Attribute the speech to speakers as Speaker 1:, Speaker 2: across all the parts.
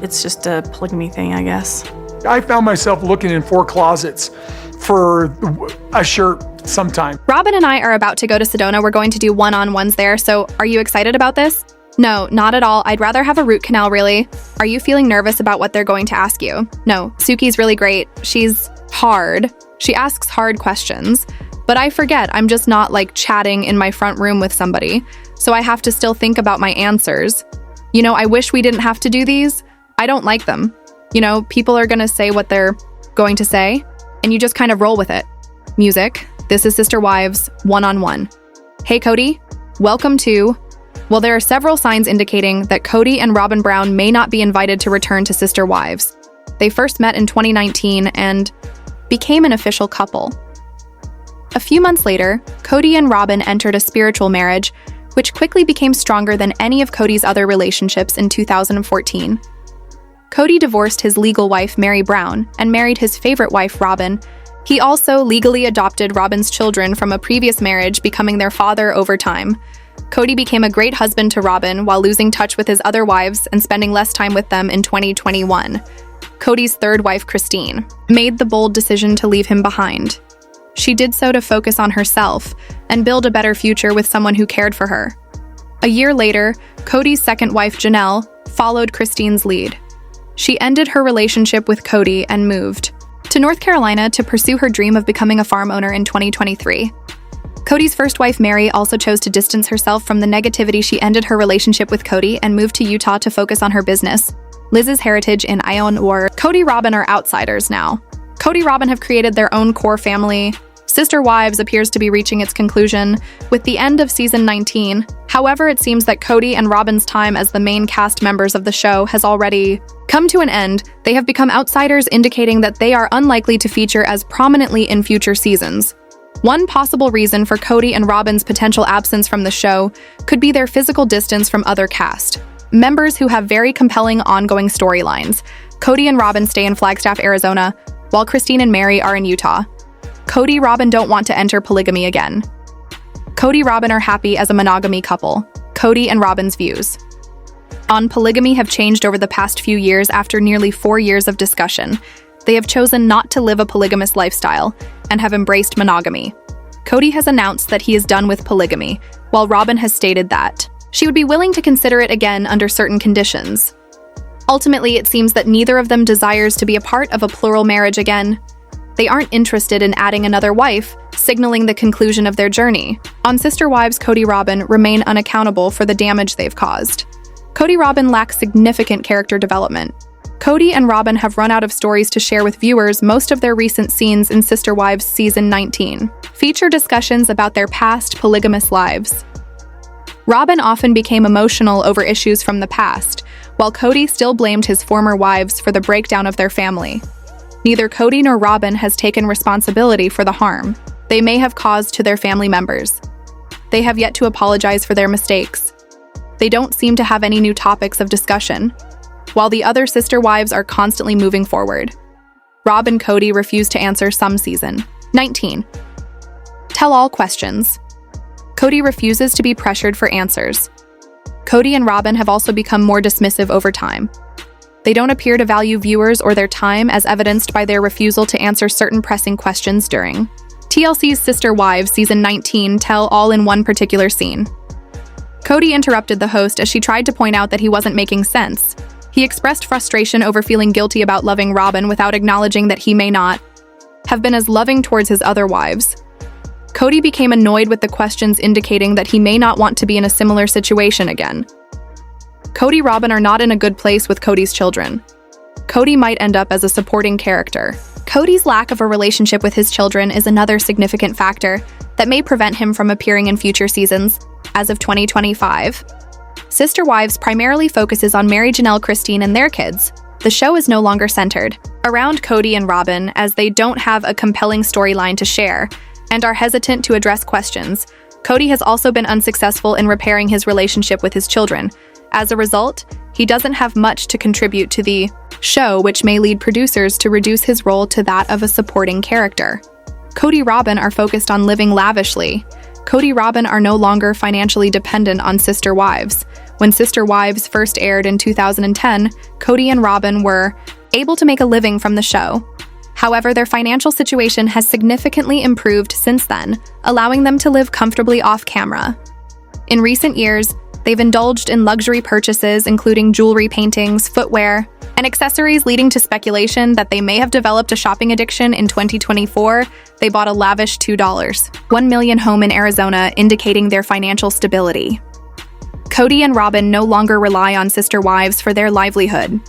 Speaker 1: It's just a polygamy thing, I guess.
Speaker 2: I found myself looking in 4 closets for a shirt sometime.
Speaker 3: Robyn and I are about to go to Sedona. We're going to do one-on-ones there, so are you excited about this? No, not at all. I'd rather have a root canal, really. Are you feeling nervous about what they're going to ask you? No, Suki's really great. She's hard. She asks hard questions. But I forget, I'm just not like chatting in my front room with somebody, so I have to still think about my answers. You know, I wish we didn't have to do these. I don't like them. You know, people are gonna say what they're going to say, and you just kind of roll with it. Music. This is Sister Wives, one-on-one. Hey, Cody. Welcome to... Well, there are several signs indicating that Cody and Robyn Brown may not be invited to return to Sister Wives. They first met in 2019 and became an official couple. A few months later, Cody and Robyn entered a spiritual marriage, which quickly became stronger than any of Cody's other relationships in 2014. Cody divorced his legal wife, Meri Brown, and married his favorite wife, Robyn. He also legally adopted Robyn's children from a previous marriage, becoming their father over time. Cody became a great husband to Robyn while losing touch with his other wives and spending less time with them in 2021. Cody's third wife, Christine, made the bold decision to leave him behind. She did so to focus on herself and build a better future with someone who cared for her. A year later, Cody's second wife, Janelle, followed Christine's lead. She ended her relationship with Cody and moved to North Carolina to pursue her dream of becoming a farm owner in 2023. Cody's first wife, Meri, also chose to distance herself from the negativity. She ended her relationship with Cody and moved to Utah to focus on her business, Liz's heritage in Iowa. Cody Robin are outsiders now. Cody Robin have created their own core family. Sister Wives appears to be reaching its conclusion with the end of season 19. However, it seems that Cody and Robyn's time as the main cast members of the show has already come to an end. They have become outsiders, indicating that they are unlikely to feature as prominently in future seasons. One possible reason for Cody and Robyn's potential absence from the show could be their physical distance from other cast members who have very compelling ongoing storylines. Cody and Robyn stay in Flagstaff, Arizona, while Christine and Meri are in Utah. Cody Robyn don't want to enter polygamy again. Cody Robyn are happy as a monogamy couple. Cody and Robyn's views on polygamy have changed over the past few years after nearly 4 years of discussion. They have chosen not to live a polygamous lifestyle and have embraced monogamy. Cody has announced that he is done with polygamy, while Robyn has stated that she would be willing to consider it again under certain conditions. Ultimately, it seems that neither of them desires to be a part of a plural marriage again. They aren't interested in adding another wife, signaling the conclusion of their journey. On Sister Wives, Cody Robyn remain unaccountable for the damage they've caused. Cody Robyn lacks significant character development. Cody and Robyn have run out of stories to share with viewers. Most of their recent scenes in Sister Wives season 19 feature discussions about their past polygamous lives. Robyn often became emotional over issues from the past, while Cody still blamed his former wives for the breakdown of their family. Neither Cody nor Robyn has taken responsibility for the harm they may have caused to their family members. They have yet to apologize for their mistakes. They don't seem to have any new topics of discussion, while the other sister wives are constantly moving forward. Rob and Cody refuse to answer some season 19 tell-all questions. Cody refuses to be pressured for answers. Cody and Robyn have also become more dismissive over time. They don't appear to value viewers or their time, as evidenced by their refusal to answer certain pressing questions during TLC's Sister Wives Season 19 tell-all in one particular scene. Cody interrupted the host as she tried to point out that he wasn't making sense. He expressed frustration over feeling guilty about loving Robyn without acknowledging that he may not have been as loving towards his other wives. Cody became annoyed with the questions, indicating that he may not want to be in a similar situation again. Cody Robyn are not in a good place with Cody's children. Cody might end up as a supporting character. Cody's lack of a relationship with his children is another significant factor that may prevent him from appearing in future seasons. As of 2025, Sister Wives primarily focuses on Meri, Janelle, Christine, and their kids. The show is no longer centered around Cody and Robyn, as they don't have a compelling storyline to share and are hesitant to address questions. Cody has also been unsuccessful in repairing his relationship with his children. As a result, he doesn't have much to contribute to the show, which may lead producers to reduce his role to that of a supporting character. Cody Robyn are focused on living lavishly. Cody Robyn are no longer financially dependent on Sister Wives, When Sister Wives first aired in 2010, Cody and Robin were able to make a living from the show. However, their financial situation has significantly improved since then, allowing them to live comfortably off camera. In recent years, they've indulged in luxury purchases, including jewelry, paintings, footwear, and accessories, leading to speculation that they may have developed a shopping addiction. In 2024, they bought a lavish $1 million home in Arizona, indicating their financial stability. Cody and Robin no longer rely on Sister Wives for their livelihood.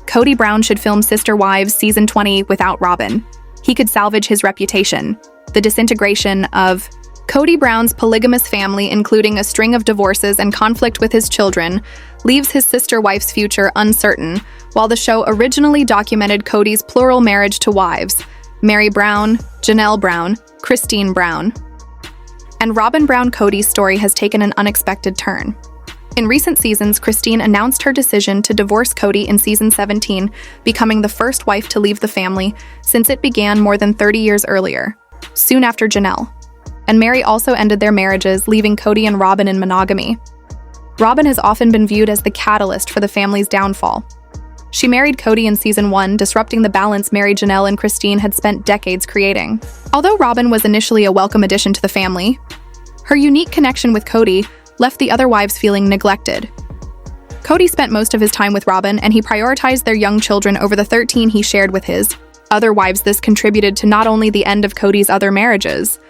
Speaker 3: Kody Brown should film Sister Wives Season 20 without Robin. He could salvage his reputation. The disintegration of Kody Brown's polygamous family, including a string of divorces and conflict with his children, leaves his sister wife's future uncertain, while the show originally documented Cody's plural marriage to wives, Meri Brown, Janelle Brown, Christine Brown. And Robyn Brown Cody's story has taken an unexpected turn. In recent seasons, Christine announced her decision to divorce Cody in Season 17, becoming the first wife to leave the family since it began more than 30 years earlier, soon after Janelle. And Meri also ended their marriages, leaving Cody and Robin in monogamy. Robin has often been viewed as the catalyst for the family's downfall. She married Cody in Season 1, disrupting the balance Meri, Janelle, and Christine had spent decades creating. Although Robin was initially a welcome addition to the family, her unique connection with Cody left the other wives feeling neglected. Cody spent most of his time with Robin, and he prioritized their young children over the 13 he shared with his other wives. This contributed to not only the end of Cody's other marriages.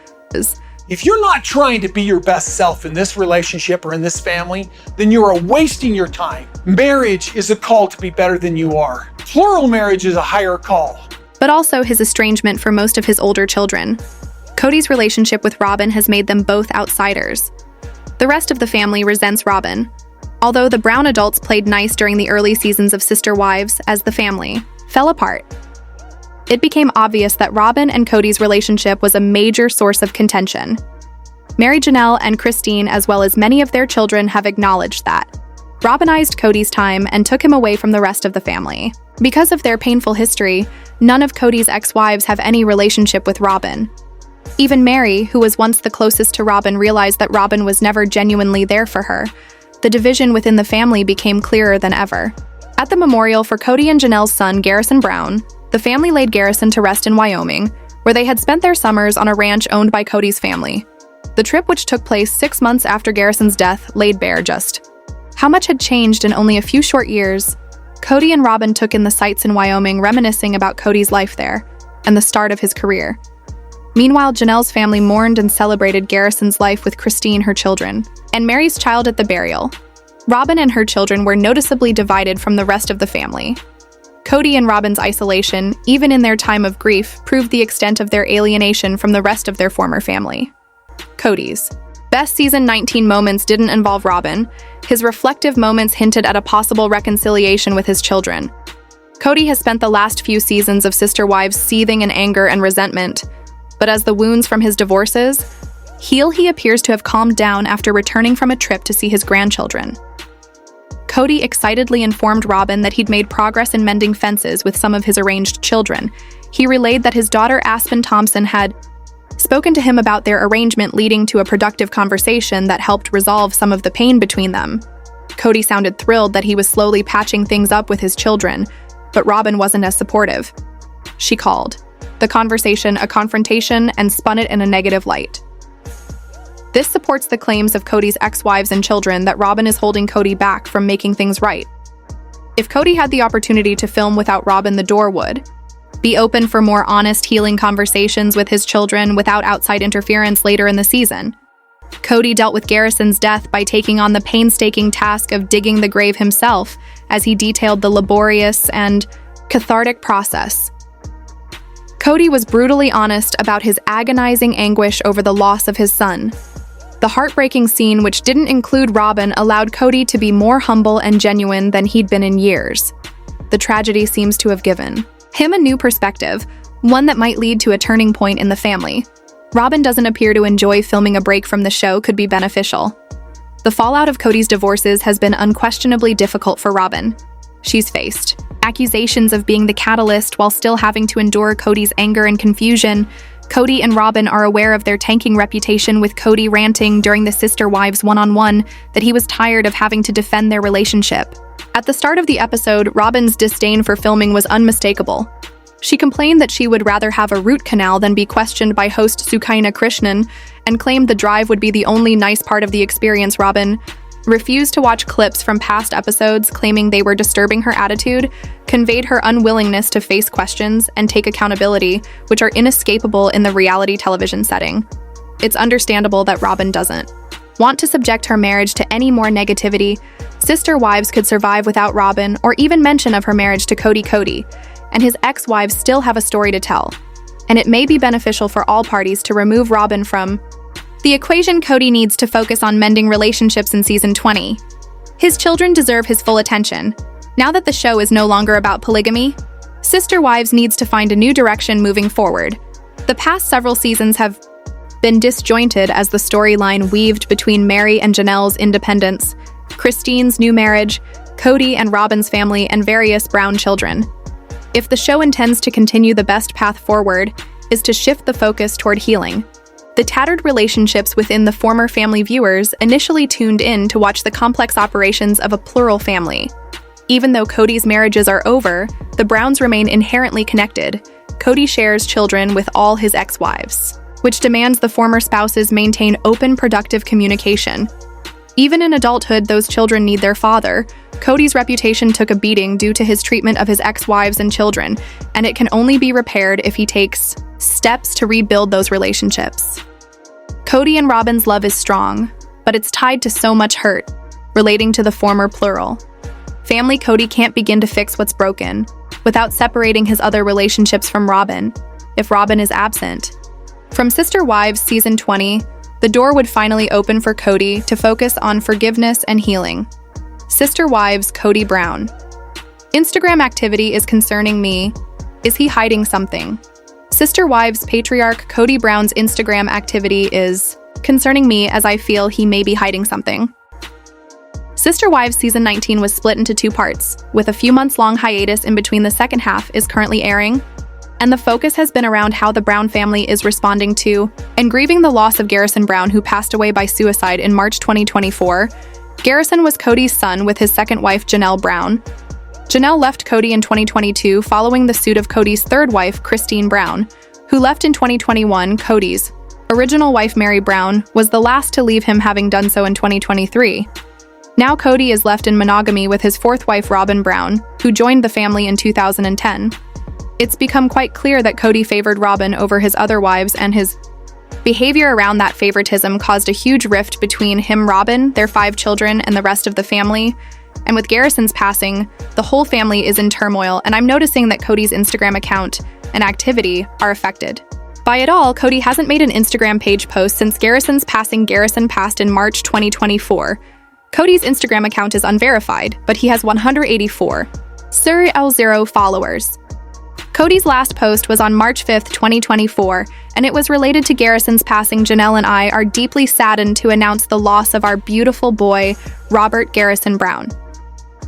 Speaker 2: If you're not trying to be your best self in this relationship or in this family, then you are wasting your time. Marriage is a call to be better than you are. Plural marriage is a higher call.
Speaker 3: But also his estrangement for most of his older children. Cody's relationship with Robin has made them both outsiders. The rest of the family resents Robin. Although the Brown adults played nice during the early seasons of Sister Wives, as the family fell apart, it became obvious that Robin and Cody's relationship was a major source of contention. Meri, Janelle, and Christine, as well as many of their children, have acknowledged that Robinized Cody's time and took him away from the rest of the family. Because of their painful history, none of Cody's ex-wives have any relationship with Robin. Even Meri, who was once the closest to Robin, realized that Robin was never genuinely there for her. The division within the family became clearer than ever. At the memorial for Cody and Janelle's son, Garrison Brown, the family laid Garrison to rest in Wyoming, where they had spent their summers on a ranch owned by Cody's family. The trip, which took place 6 months after Garrison's death, laid bare just how much had changed in only a few short years. Cody and Robin took in the sights in Wyoming, reminiscing about Cody's life there and the start of his career. Meanwhile, Janelle's family mourned and celebrated Garrison's life with Christine, her children, and Meri's child at the burial. Robin and her children were noticeably divided from the rest of the family. Cody and Robin's isolation, even in their time of grief, proved the extent of their alienation from the rest of their former family. Cody's best Season 19 moments didn't involve Robin. His reflective moments hinted at a possible reconciliation with his children. Cody has spent the last few seasons of Sister Wives seething in anger and resentment, but as the wounds from his divorces heal, he appears to have calmed down after returning from a trip to see his grandchildren. Cody excitedly informed Robin that he'd made progress in mending fences with some of his estranged children. He relayed that his daughter Aspen Thompson had spoken to him about their arrangement, leading to a productive conversation that helped resolve some of the pain between them. Cody sounded thrilled that he was slowly patching things up with his children, but Robin wasn't as supportive. She called the conversation a confrontation and spun it in a negative light. This supports the claims of Cody's ex-wives and children that Robin is holding Cody back from making things right. If Cody had the opportunity to film without Robin, the door would be open for more honest, healing conversations with his children without outside interference later in the season. Cody dealt with Garrison's death by taking on the painstaking task of digging the grave himself, as he detailed the laborious and cathartic process. Cody was brutally honest about his agonizing anguish over the loss of his son. The heartbreaking scene, which didn't include Robin, allowed Cody to be more humble and genuine than he'd been in years. The tragedy seems to have given him a new perspective, one that might lead to a turning point in the family. Robin doesn't appear to enjoy filming. A break from the show could be beneficial. The fallout of Cody's divorces has been unquestionably difficult for Robin. She's faced accusations of being the catalyst while still having to endure Cody's anger and confusion. Cody and Robin are aware of their tanking reputation, with Cody ranting during the sister wives one-on-one that he was tired of having to defend their relationship. At the start of the episode, Robin's disdain for filming was unmistakable. She complained that she would rather have a root canal than be questioned by host Sukaina Krishnan, and claimed the drive would be the only nice part of the experience. Robin refused to watch clips from past episodes, claiming they were disturbing her attitude, conveyed her unwillingness to face questions and take accountability, which are inescapable in the reality television setting. It's understandable that Robin doesn't want to subject her marriage to any more negativity. Sister wives could survive without Robin, or even mention of her marriage to Cody, and his ex-wives still have a story to tell. And it may be beneficial for all parties to remove Robin from the equation. Cody needs to focus on mending relationships in season 20. His children deserve his full attention. Now that the show is no longer about polygamy, Sister Wives needs to find a new direction moving forward. The past several seasons have been disjointed as the storyline weaved between Meri and Janelle's independence, Christine's new marriage, Cody and Robin's family, and various Brown children. If the show intends to continue, the best path forward is to shift the focus toward healing. The tattered relationships within the former family viewers initially tuned in to watch the complex operations of a plural family. Even though Cody's marriages are over, the Browns remain inherently connected. Cody shares children with all his ex-wives, which demands the former spouses maintain open, productive communication. Even in adulthood, those children need their father. Cody's reputation took a beating due to his treatment of his ex-wives and children, and it can only be repaired if he takes steps to rebuild those relationships. Cody and Robin's love is strong, but it's tied to so much hurt, relating to the former plural. Family Cody can't begin to fix what's broken without separating his other relationships from Robin, if Robin is absent. From Sister Wives season 20, the door would finally open for Cody to focus on forgiveness and healing. Sister Wives Kody Brown. Instagram activity is concerning me. Is he hiding something? Sister Wives patriarch Kody Brown's Instagram activity is concerning me, as I feel he may be hiding something. Sister Wives season 19 was split into 2 parts, with a few months-long hiatus in between. The second half is currently airing, and the focus has been around how the Brown family is responding to and grieving the loss of Garrison Brown, who passed away by suicide in March 2024. Garrison was Cody's son with his second wife, Janelle Brown. Janelle left Cody in 2022 following the suit of Cody's third wife, Christine Brown, who left in 2021. Cody's original wife, Meri Brown, was the last to leave him, having done so in 2023. Now Cody is left in monogamy with his fourth wife, Robyn Brown, who joined the family in 2010. It's become quite clear that Cody favored Robin over his other wives, and his behavior around that favoritism caused a huge rift between him, Robin, their 5 children, and the rest of the family. And with Garrison's passing, the whole family is in turmoil, and I'm noticing that Cody's Instagram account and activity are affected by it all. Cody hasn't made an Instagram page post since Garrison's passing. Garrison passed in March 2024. Cody's Instagram account is unverified, but he has 184 0 followers. Cody's last post was on March 5th, 2024, and it was related to Garrison's passing. Janelle and I are deeply saddened to announce the loss of our beautiful boy, Robert Garrison Brown.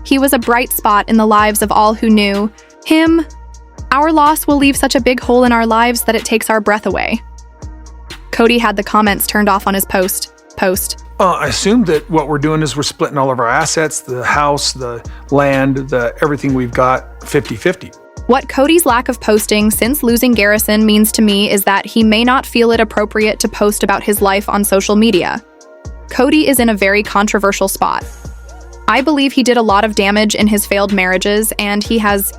Speaker 3: He was a bright spot in the lives of all who knew him. Our loss will leave such a big hole in our lives that it takes our breath away. Cody had the comments turned off on his post.
Speaker 2: I assume that what we're doing is we're splitting all of our assets, the house, the land, everything we've got 50-50.
Speaker 3: What Cody's lack of posting since losing Garrison means to me is that he may not feel it appropriate to post about his life on social media. Cody is in a very controversial spot. I believe he did a lot of damage in his failed marriages, and he has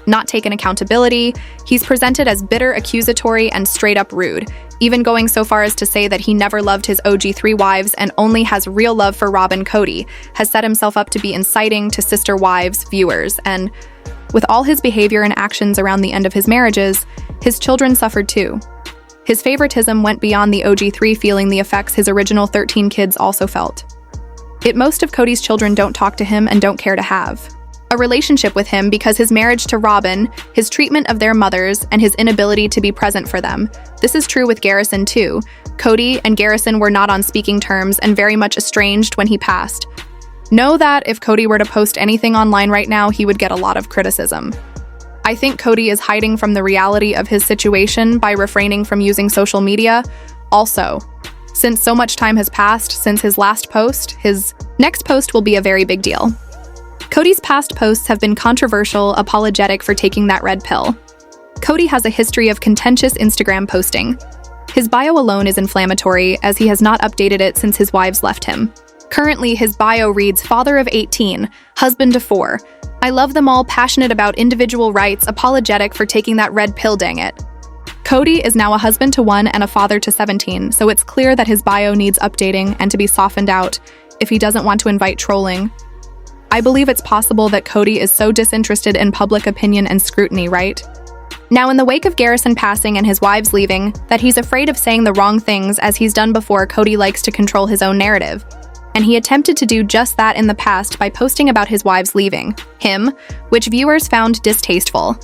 Speaker 3: not taken accountability. He's presented as bitter, accusatory, and straight up rude, even going so far as to say that he never loved his OG 3 wives and only has real love for Robin. Cody has set himself up to be inciting to Sister Wives viewers, and with all his behavior and actions around the end of his marriages, his children suffered too. His favoritism went beyond the OG 3, feeling the effects his original 13 kids also felt. Most of Cody's children don't talk to him and don't care to have a relationship with him because his marriage to Robin, his treatment of their mothers, and his inability to be present for them. This is true with Garrison too. Cody and Garrison were not on speaking terms and very much estranged when he passed. Know that if Cody were to post anything online right now, he would get a lot of criticism. I think Cody is hiding from the reality of his situation by refraining from using social media. Also, since so much time has passed since his last post, his next post will be a very big deal. Cody's past posts have been controversial, apologetic for taking that red pill. Cody has a history of contentious Instagram posting. His bio alone is inflammatory, as he has not updated it since his wives left him. Currently, his bio reads father of 18, husband to 4. I love them all, passionate about individual rights, apologetic for taking that red pill, dang it. Cody is now a husband to 1 and a father to 17, so it's clear that his bio needs updating and to be softened out if he doesn't want to invite trolling. I believe it's possible that Cody is so disinterested in public opinion and scrutiny, right? Now, in the wake of Garrison passing and his wives leaving, that he's afraid of saying the wrong things as he's done before. Cody likes to control his own narrative. And he attempted to do just that in the past by posting about his wives leaving him, which viewers found distasteful.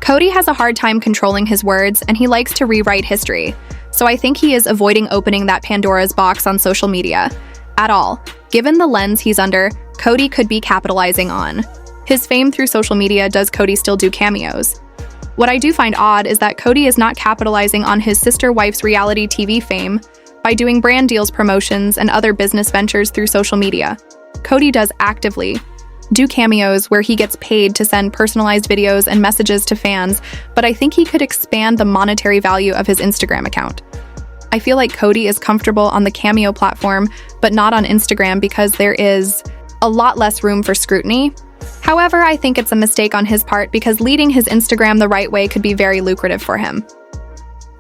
Speaker 3: Cody has a hard time controlling his words, and he likes to rewrite history. So I think he is avoiding opening that Pandora's box on social media at all. Given the lens he's under, Cody could be capitalizing on his fame through social media. Does Cody still do cameos? What I do find odd is that Cody is not capitalizing on his sister wife's reality TV fame by doing brand deals, promotions, and other business ventures through social media. Cody does actively do cameos where he gets paid to send personalized videos and messages to fans, but I think he could expand the monetary value of his Instagram account. I feel like Cody is comfortable on the Cameo platform, but not on Instagram because there is a lot less room for scrutiny. However, I think it's a mistake on his part because leading his Instagram the right way could be very lucrative for him.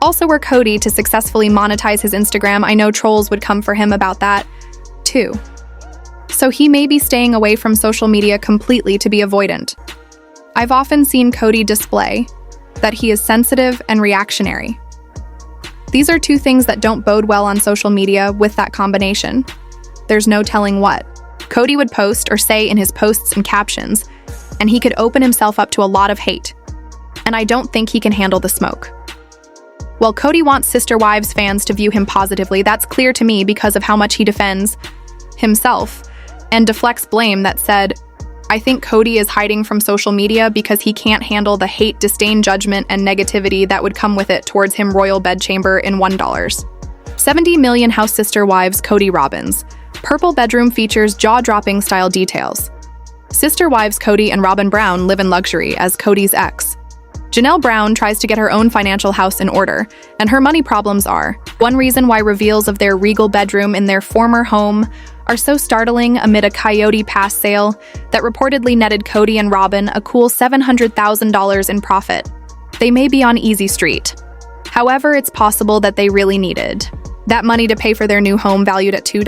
Speaker 3: Also, were Cody to successfully monetize his Instagram, I know trolls would come for him about that, too. So he may be staying away from social media completely to be avoidant. I've often seen Cody display that he is sensitive and reactionary. These are two things that don't bode well on social media with that combination. There's no telling what Cody would post or say in his posts and captions, and he could open himself up to a lot of hate. And I don't think he can handle the smoke. While Cody wants Sister Wives fans to view him positively, that's clear to me because of how much he defends himself and deflects blame that said, I think Cody is hiding from social media because he can't handle the hate, disdain, judgment, and negativity that would come with it towards him. Royal Bedchamber in $1. 70 million house sister wives Cody Robins. Purple bedroom features jaw-dropping style details. Sister wives Cody and Robyn Brown live in luxury as Cody's ex. Janelle Brown tries to get her own financial house in order, and her money problems are one reason why reveals of their regal bedroom in their former home are so startling amid a Coyote Pass sale that reportedly netted Cody and Robin a cool $700,000 in profit. They may be on easy street. However, it's possible that they really needed that money to pay for their new home valued at $2.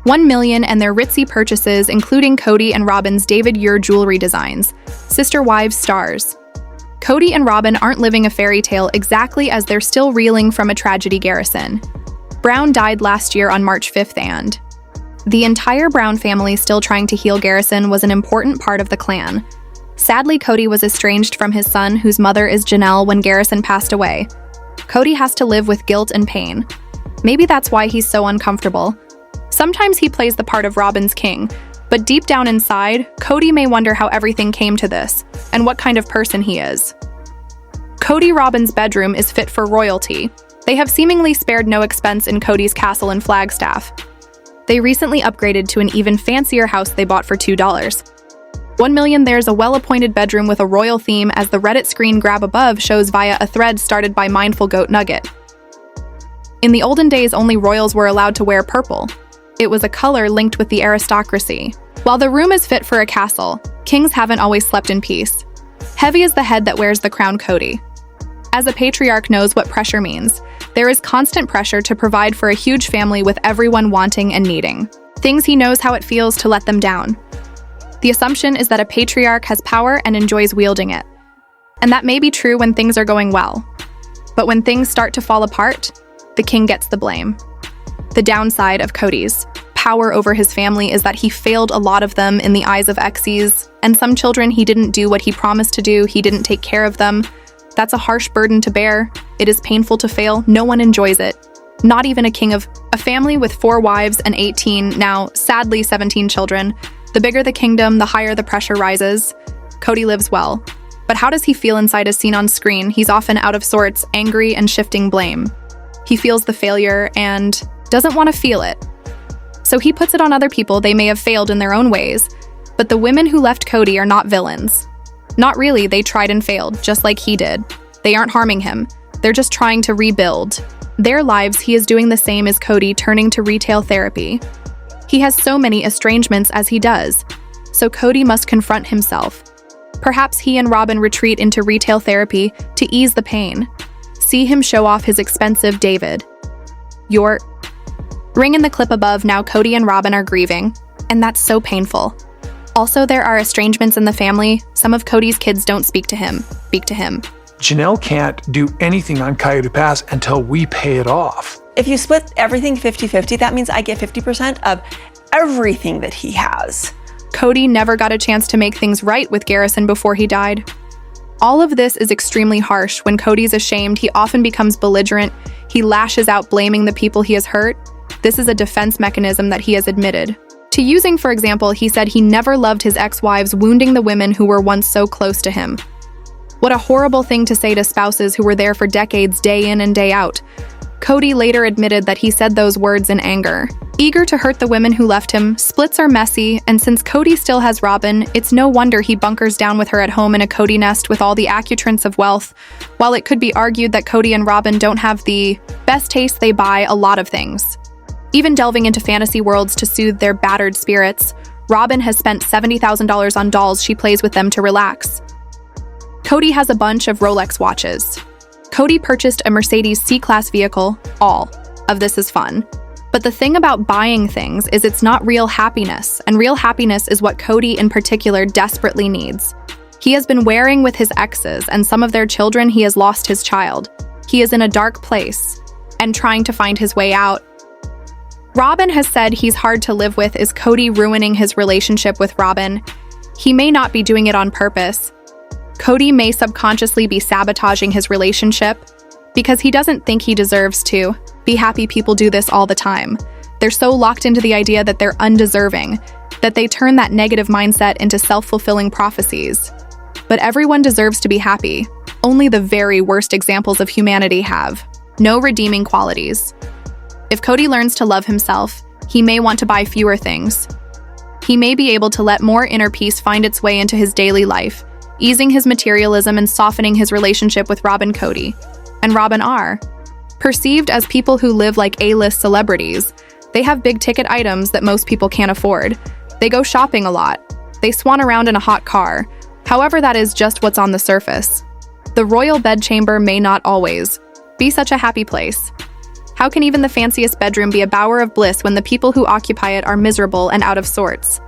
Speaker 3: $1 million and their ritzy purchases, including Cody and Robin's David Ure jewelry designs. Sister wives stars. Cody and Robin aren't living a fairy tale exactly as they're still reeling from a tragedy. Garrison Brown died last year on March 5th and the entire Brown family still trying to heal Garrison was an important part of the clan. Sadly, Cody was estranged from his son, whose mother is Janelle, when Garrison passed away. Cody has to live with guilt and pain. Maybe that's why he's so uncomfortable. Sometimes he plays the part of Robin's king, but deep down inside, Cody may wonder how everything came to this and what kind of person he is. Cody Robin's bedroom is fit for royalty. They have seemingly spared no expense in Cody's castle in Flagstaff. They recently upgraded to an even fancier house they bought for $2. $1 million. There's a well-appointed bedroom with a royal theme, as the Reddit screen grab above shows via a thread started by Mindful Goat Nugget. In the olden days, only royals were allowed to wear purple. It was a color linked with the aristocracy. While the room is fit for a castle, kings haven't always slept in peace. Heavy is the head that wears the crown. Cody, as a patriarch, knows what pressure means. There is constant pressure to provide for a huge family with everyone wanting and needing things. He knows how it feels to let them down. The assumption is that a patriarch has power and enjoys wielding it. And that may be true when things are going well. But when things start to fall apart, the king gets the blame. The downside of Cody's power over his family is that he failed a lot of them in the eyes of exiles, and some children he didn't do what he promised to do. He didn't take care of them. That's a harsh burden to bear. It is painful to fail. No one enjoys it. Not even a king. Of a family with 4 wives and 18, now sadly 17 children. The bigger the kingdom, the higher the pressure rises. Cody lives well. But how does he feel inside as seen on screen? He's often out of sorts, angry, and shifting blame. He feels the failure and doesn't want to feel it. So he puts it on other people. They may have failed in their own ways, but the women who left Cody are not villains. Not really, they tried and failed, just like he did. They aren't harming him. They're just trying to rebuild their lives. He is doing the same as Cody, turning to retail therapy. He has so many estrangements as he does, so Cody must confront himself. Perhaps he and Robyn retreat into retail therapy to ease the pain. See him show off his expensive David. Your ring in the clip above. Now Cody and Robyn are grieving, and that's so painful. Also, there are estrangements in the family. Some of Cody's kids don't speak to him.
Speaker 2: Janelle can't do anything on Coyote Pass until we pay it off.
Speaker 4: If you split everything 50-50, that means I get 50% of everything that he has.
Speaker 3: Cody never got a chance to make things right with Garrison before he died. All of this is extremely harsh. When Cody's ashamed, he often becomes belligerent. He lashes out, blaming the people he has hurt. This is a defense mechanism that he has admitted to using. For example, he said he never loved his ex-wives, wounding the women who were once so close to him. What a horrible thing to say to spouses who were there for decades, day in and day out. Cody later admitted that he said those words in anger, eager to hurt the women who left him. Splits are messy, and since Cody still has Robyn, it's no wonder he bunkers down with her at home in a Cody nest with all the accoutrements of wealth. While it could be argued that Cody and Robyn don't have the best taste, they buy a lot of things. Even delving into fantasy worlds to soothe their battered spirits, Robyn has spent $70,000 on dolls she plays with them to relax. Cody has a bunch of Rolex watches. Cody purchased a Mercedes C-Class vehicle. All of this is fun. But the thing about buying things is it's not real happiness, and real happiness is what Cody in particular desperately needs. He has been wearing with his exes and some of their children. He has lost his child. He is in a dark place and trying to find his way out. Robyn has said he's hard to live with. Is Cody ruining his relationship with Robyn? He may not be doing it on purpose. Cody may subconsciously be sabotaging his relationship because he doesn't think he deserves to be happy. People do this all the time. They're so locked into the idea that they're undeserving that they turn that negative mindset into self-fulfilling prophecies. But everyone deserves to be happy. Only the very worst examples of humanity have no redeeming qualities. If Cody learns to love himself, he may want to buy fewer things. He may be able to let more inner peace find its way into his daily life, easing his materialism and softening his relationship with Robyn. Cody and Robyn are perceived as people who live like A-list celebrities. They have big-ticket items that most people can't afford. They go shopping a lot. They swan around in a hot car. However, that is just what's on the surface. The royal bedchamber may not always be such a happy place. How can even the fanciest bedroom be a bower of bliss when the people who occupy it are miserable and out of sorts?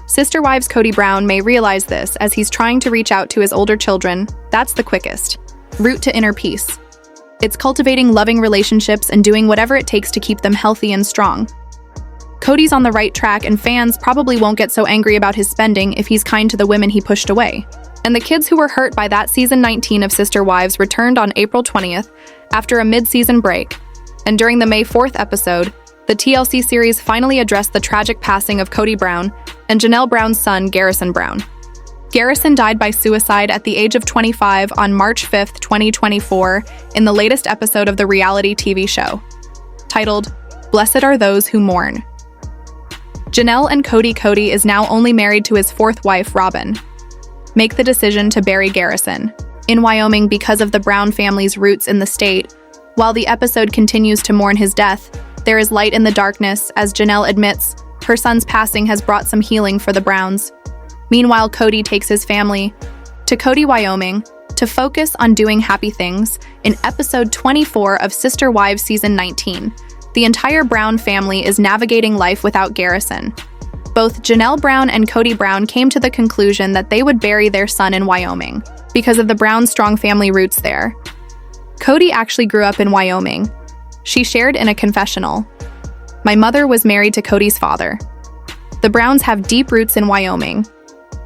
Speaker 3: Sister Wives Kody Brown may realize this as he's trying to reach out to his older children. That's the quickest route to inner peace. It's cultivating loving relationships and doing whatever it takes to keep them healthy and strong. Cody's on the right track, and fans probably won't get so angry about his spending if he's kind to the women he pushed away. And the kids who were hurt by that season 19 of Sister Wives returned on April 20th after a mid-season break. And during the May 4th episode, the TLC series finally addressed the tragic passing of Kody Brown and Janelle Brown's son, Garrison Brown. Garrison died by suicide at the age of 25 on March 5th, 2024, in the latest episode of the reality TV show, titled, Blessed Are Those Who Mourn. Janelle and Cody is now only married to his fourth wife, Robyn, make the decision to bury Garrison in Wyoming because of the Brown family's roots in the state. While the episode continues to mourn his death, there is light in the darkness as Janelle admits her son's passing has brought some healing for the Browns. Meanwhile, Cody takes his family to Cody, Wyoming, to focus on doing happy things in episode 24 of Sister Wives season 19. The entire Brown family is navigating life without Garrison. Both Janelle Brown and Kody Brown came to the conclusion that they would bury their son in Wyoming because of the Brown strong family roots there. Cody actually grew up in Wyoming. She shared in a confessional, "My mother was married to Cody's father. The Browns have deep roots in Wyoming.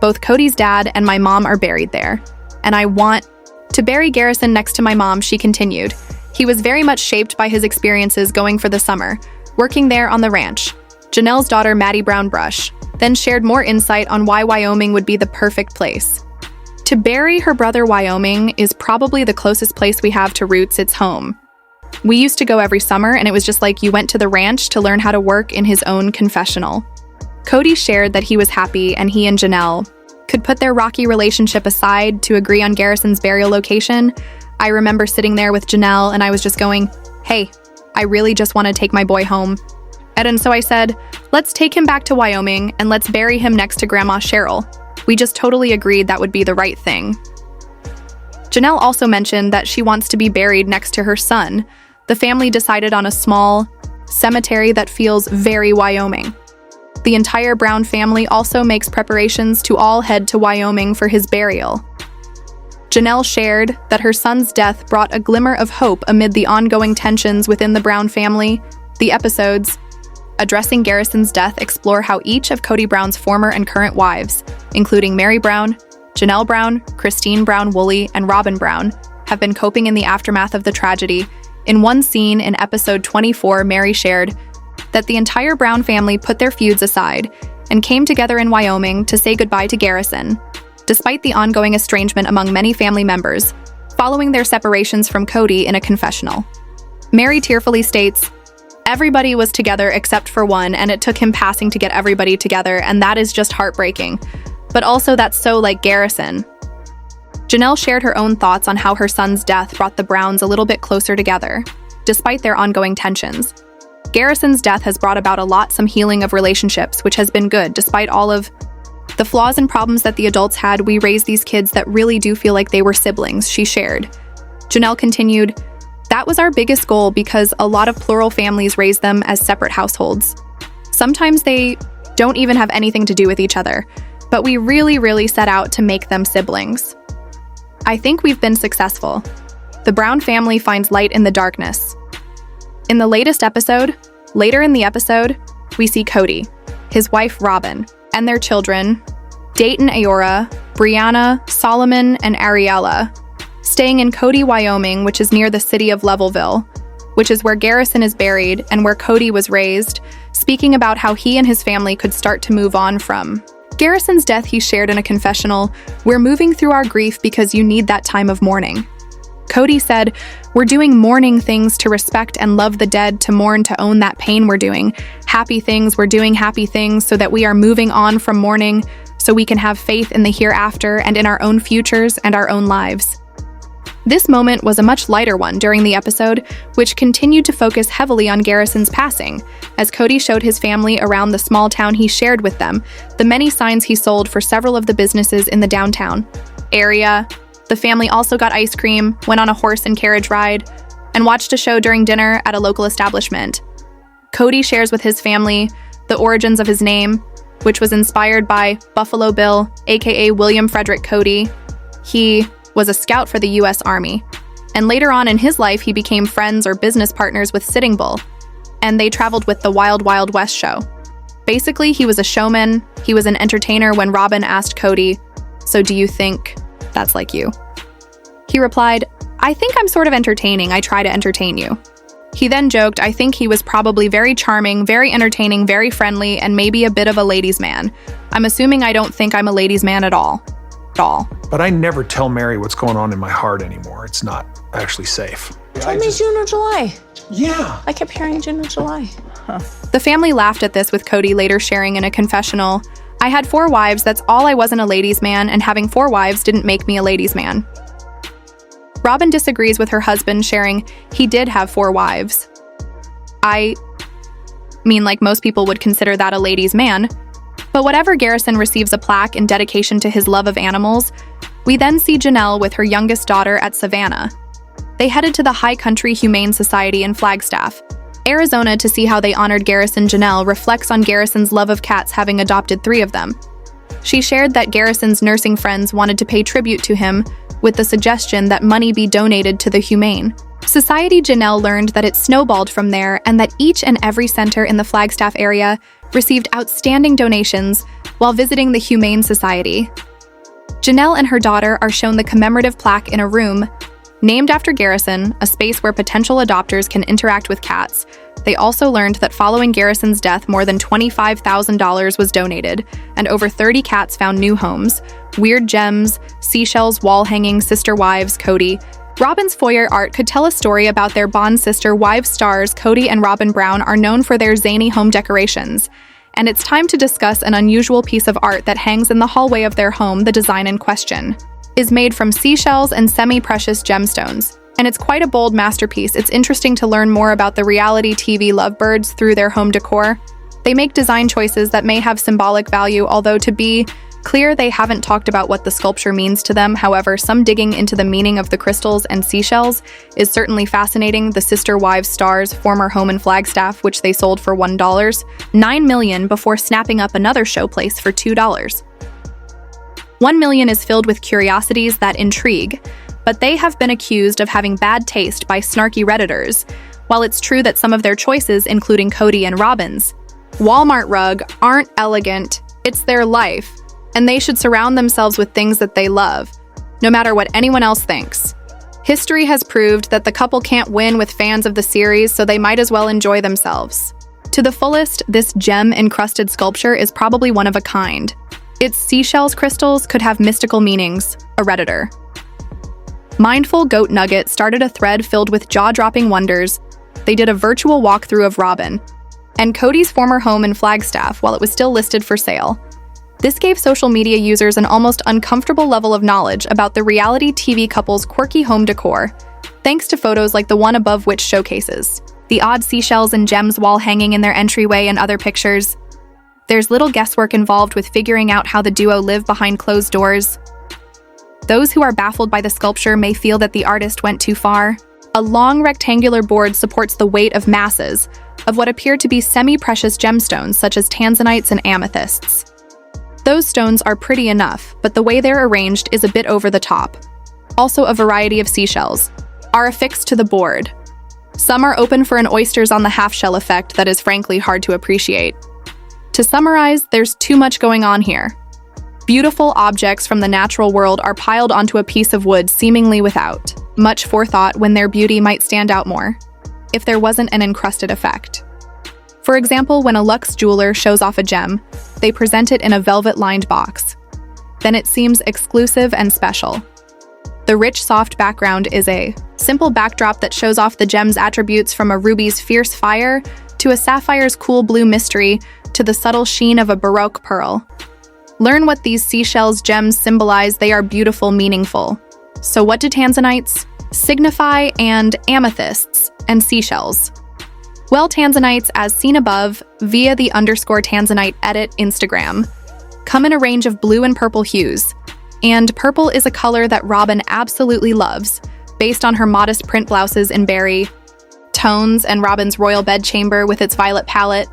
Speaker 3: Both Cody's dad and my mom are buried there. And I want to bury Garrison next to my mom," she continued. He was very much shaped by his experiences going for the summer, working there on the ranch. Janelle's daughter, Maddie Brown Brush, then shared more insight on why Wyoming would be the perfect place To bury her brother Wyoming is probably the closest place we have to roots. It's home. We used to go every summer, and it was just like you went to the ranch to learn how to work in his own confessional. Cody shared that he was happy and he and Janelle could put their rocky relationship aside to agree on Garrison's burial location. I remember sitting there with Janelle and I was just going, hey, I really just want to take my boy home. And so I said, let's take him back to Wyoming and let's bury him next to Grandma Cheryl. We just totally agreed that would be the right thing. Janelle also mentioned that she wants to be buried next to her son. The family decided on a small cemetery that feels very Wyoming. The entire Brown family also makes preparations to all head to Wyoming for his burial. Janelle shared that her son's death brought a glimmer of hope amid the ongoing tensions within the Brown family. The episodes addressing Garrison's death explore how each of Kody Brown's former and current wives, including Meri Brown, Janelle Brown, Christine Brown Woolley, and Robyn Brown, have been coping in the aftermath of the tragedy. In one scene in episode 24, Meri shared that the entire Brown family put their feuds aside and came together in Wyoming to say goodbye to Garrison, despite the ongoing estrangement among many family members, following their separations from Cody in a confessional. Meri tearfully states, everybody was together except for one, and it took him passing to get everybody together, and that is just heartbreaking. But also that's so like Garrison. Janelle shared her own thoughts on how her son's death brought the Browns a little bit closer together, despite their ongoing tensions. Garrison's death has brought about some healing of relationships, which has been good. Despite all of the flaws and problems that the adults had, we raised these kids that really do feel like they were siblings, she shared. Janelle continued, that was our biggest goal because a lot of plural families raise them as separate households. Sometimes they don't even have anything to do with each other, but we really set out to make them siblings. I think we've been successful. The Brown family finds light in the darkness. In the latest episode, later in the episode, we see Cody, his wife Robyn, and their children, Dayton Aora, Brianna, Solomon, and Ariella, staying in Cody, Wyoming, which is near the city of Levelville, which is where Garrison is buried and where Cody was raised, speaking about how he and his family could start to move on from Garrison's death. He shared in a confessional, we're moving through our grief because you need that time of mourning. Cody said, we're doing mourning things to respect and love the dead, to mourn, to own that pain. We're doing happy things. We're doing happy things so that we are moving on from mourning so we can have faith in the hereafter and in our own futures and our own lives. This moment was a much lighter one during the episode, which continued to focus heavily on Garrison's passing, as Cody showed his family around the small town he shared with them, the many signs he sold for several of the businesses in the downtown area. The family also got ice cream, went on a horse and carriage ride, and watched a show during dinner at a local establishment. Cody shares with his family the origins of his name, which was inspired by Buffalo Bill, aka William Frederick Cody. He was a scout for the U.S. Army, and later on in his life he became friends or business partners with Sitting Bull, and they traveled with the Wild Wild West show. Basically, he was a showman, he was an entertainer. When Robyn asked Cody, so do you think that's like you? He replied, I think I'm sort of entertaining. I try to entertain you. He then joked, I think he was probably very charming, very entertaining, very friendly, and maybe a bit of a ladies' man. I'm assuming I don't think I'm a ladies' man at all.
Speaker 2: But I never tell Meri what's going on in my heart anymore. It's not actually safe.
Speaker 5: Told me June or July.
Speaker 2: Yeah.
Speaker 5: I kept hearing June or July.
Speaker 3: The family laughed at this, with Cody later sharing in a confessional, I had 4 wives, that's all. I wasn't a ladies' man, and having 4 wives didn't make me a ladies' man. Robyn disagrees with her husband, sharing he did have 4 wives. I mean, like most people would consider that a ladies' man. But whatever, Garrison receives a plaque in dedication to his love of animals. We then see Janelle with her youngest daughter at Savannah. They headed to the High Country Humane Society in Flagstaff, Arizona, to see how they honored Garrison. Janelle reflects on Garrison's love of cats, having adopted 3 of them. She shared that Garrison's nursing friends wanted to pay tribute to him with the suggestion that money be donated to the Humane Society. Janelle learned that it snowballed from there, and that each and every center in the Flagstaff area received outstanding donations while visiting the Humane Society. Janelle and her daughter are shown the commemorative plaque in a room Named after Garrison, a space where potential adopters can interact with cats, they also learned that following Garrison's death, more than $25,000 was donated, and over 30 cats found new homes. Weird gems, seashells, wall hanging, sister wives, Cody. Robyn's foyer art could tell a story about their Bond sister wives stars. Kody and Robyn Brown are known for their zany home decorations. And it's time to discuss an unusual piece of art that hangs in the hallway of their home. The design in question is made from seashells and semi-precious gemstones. And it's quite a bold masterpiece. It's interesting to learn more about the reality TV lovebirds through their home decor. They make design choices that may have symbolic value, although to be clear, they haven't talked about what the sculpture means to them. However, some digging into the meaning of the crystals and seashells is certainly fascinating. The Sister Wives Stars former home in Flagstaff, which they sold for $9 million before snapping up another showplace for $2. $1 million is filled with curiosities that intrigue, but they have been accused of having bad taste by snarky Redditors. While it's true that some of their choices, including Cody and Robin's Walmart rug, aren't elegant, it's their life, and they should surround themselves with things that they love, no matter what anyone else thinks. History has proved that the couple can't win with fans of the series, so they might as well enjoy themselves. To the fullest, this gem-encrusted sculpture is probably one of a kind. Its seashells crystals could have mystical meanings, a Redditor. Mindful Goat Nugget started a thread filled with jaw-dropping wonders. They did a virtual walkthrough of Robyn and Cody's former home in Flagstaff while it was still listed for sale. This gave social media users an almost uncomfortable level of knowledge about the reality TV couple's quirky home decor, thanks to photos like the one above, which showcases the odd seashells and gems wall hanging in their entryway and other pictures. There's little guesswork involved with figuring out how the duo live behind closed doors. Those who are baffled by the sculpture may feel that the artist went too far. A long rectangular board supports the weight of masses of what appear to be semi-precious gemstones such as Tanzanites and amethysts. Those stones are pretty enough, but the way they're arranged is a bit over the top. Also, a variety of seashells are affixed to the board. Some are open for an oysters on the half-shell effect that is frankly hard to appreciate. To summarize, there's too much going on here. Beautiful objects from the natural world are piled onto a piece of wood seemingly without much forethought, when their beauty might stand out more if there wasn't an encrusted effect. For example, when a luxe jeweler shows off a gem, they present it in a velvet-lined box. Then it seems exclusive and special. The rich, soft background is a simple backdrop that shows off the gem's attributes, from a ruby's fierce fire to a sapphire's cool blue mystery to the subtle sheen of a Baroque pearl. Learn what these seashells gems symbolize. They are beautiful, meaningful. So what do Tanzanites signify, and amethysts and seashells? Well, Tanzanites, as seen above via the _Tanzanite edit Instagram, come in a range of blue and purple hues. And purple is a color that Robyn absolutely loves, based on her modest print blouses in berry tones and Robyn's royal bedchamber with its violet palette.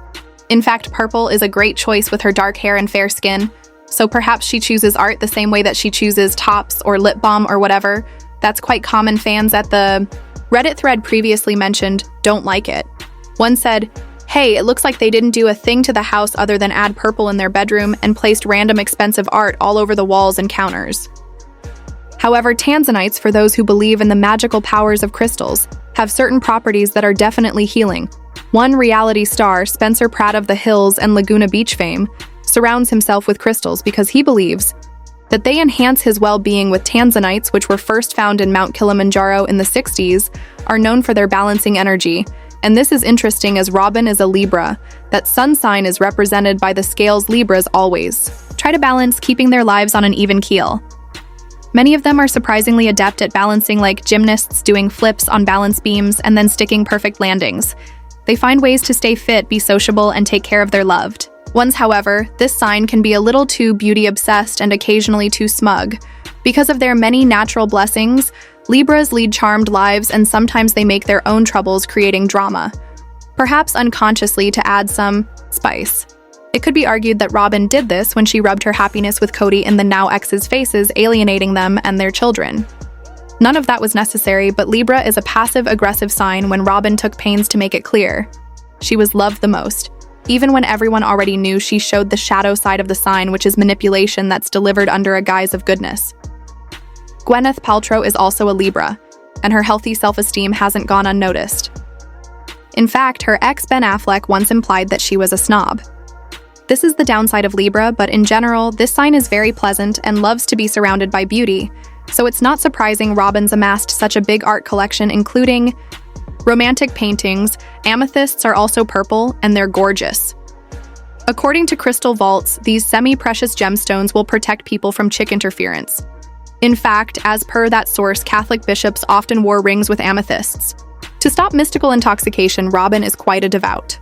Speaker 3: In fact, purple is a great choice with her dark hair and fair skin. So perhaps she chooses art the same way that she chooses tops or lip balm or whatever. That's quite common. Fans at the Reddit thread previously mentioned don't like it. One said, "Hey, it looks like they didn't do a thing to the house other than add purple in their bedroom and placed random expensive art all over the walls and counters." However, Tanzanites, for those who believe in the magical powers of crystals, have certain properties that are definitely healing. One reality star, Spencer Pratt of the Hills and Laguna Beach fame, surrounds himself with crystals because he believes that they enhance his well-being. With Tanzanites, which were first found in Mount Kilimanjaro in the 60s, are known for their balancing energy. And this is interesting, as Robyn is a Libra. That sun sign is represented by the scales. Libras always try to balance, keeping their lives on an even keel. Many of them are surprisingly adept at balancing, like gymnasts doing flips on balance beams and then sticking perfect landings. They find ways to stay fit, be sociable, and take care of their loved ones. However, this sign can be a little too beauty-obsessed and occasionally too smug. Because of their many natural blessings, Libras lead charmed lives, and sometimes they make their own troubles, creating drama, perhaps unconsciously, to add some spice. It could be argued that Robyn did this when she rubbed her happiness with Cody in the now ex's faces, alienating them and their children. None of that was necessary, but Libra is a passive-aggressive sign when Robyn took pains to make it clear she was loved the most. Even when everyone already knew, she showed the shadow side of the sign, which is manipulation that's delivered under a guise of goodness. Gwyneth Paltrow is also a Libra, and her healthy self-esteem hasn't gone unnoticed. In fact, her ex Ben Affleck once implied that she was a snob. This is the downside of Libra, but in general, this sign is very pleasant and loves to be surrounded by beauty, so it's not surprising Robyn's amassed such a big art collection, including romantic paintings. Amethysts are also purple, and they're gorgeous. According to crystal vaults, these semi-precious gemstones will protect people from chick interference. In fact, as per that source, Catholic bishops often wore rings with amethysts. To stop mystical intoxication, Robyn is quite a devout.